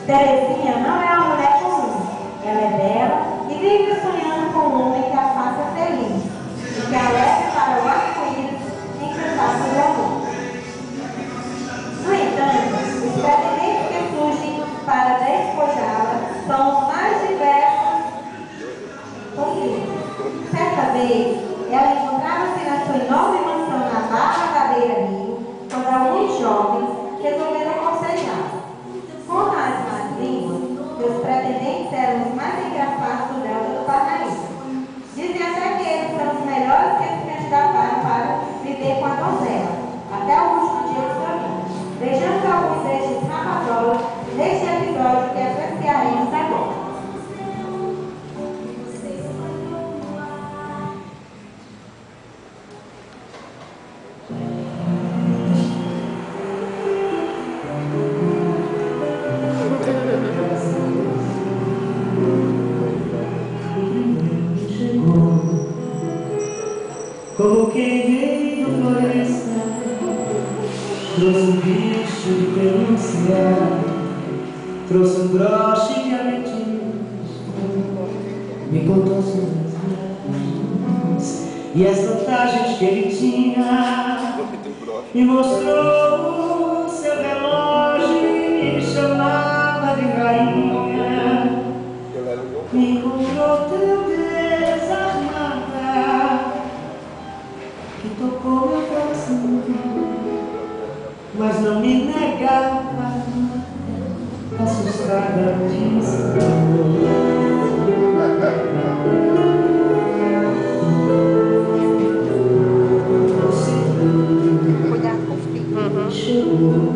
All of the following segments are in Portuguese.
Terezinha não é uma mulher comum. Ela é bela e vive sonhando com um homem que a faça feliz e que a leve para o arco-íris em que faça o amor. No entanto, os pretendentes que surgem para despojá-la são os mais diversos possíveis. Certa vez, ela encontrava-se na sua enorme mansão na Barra da Beira-Rio, quando alguns jovens resolveram cortejá-la. Com as más línguas, seus pretendentes eram os mais engraçados do Delta do Parnaíba. Dizem até que eles são os melhores que se candidataram para viver com a donzela, até o último dia do seu vida. Vejamos alguns destes rapazolas neste episódio que apreciaremos agora. Como quem veio da floresta, trouxe um bicho de pelúcia, trouxe um broche de ametinhos, me contou suas viagens e as vantagens que ele tinha, me mostrou o seu relógio e me chamava de rainha, me encontrou tão desarmada que tocou meu coração, mas não me negava, assustada disse chegou,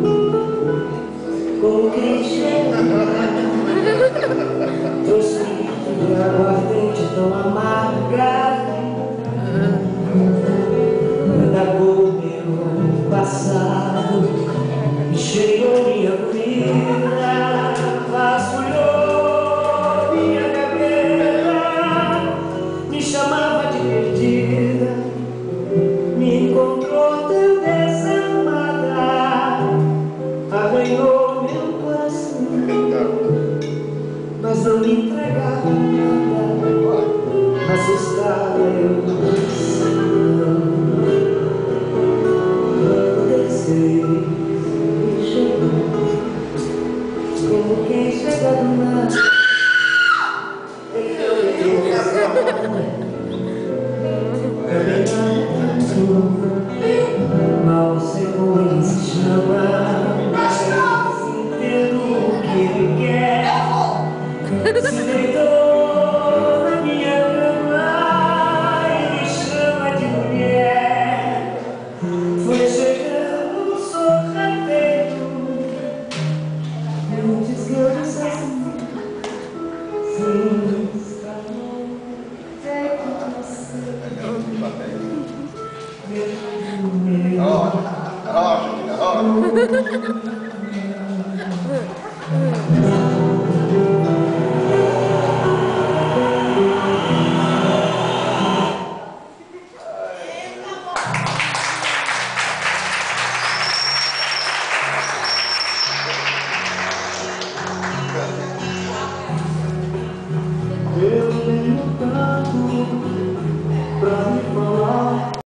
como quem chega, trouxe de aguardente tão amarga, indagou meu passado, enxergou minha vida, vasculhou minha cadeira, me chamava de perdida, me encontrou tão desamada, arranhou meu coração, mas não me entregava nada, assustada eu como quem chega do mar, mal sei como ele se chama, mas entendo o que ele quer. Se deitou na minha cama e me chama de mulher. Foi chegando um sorrateiro, eu descanso assim, sim, está bom, é com você. Eu tenho tanto pra me falar.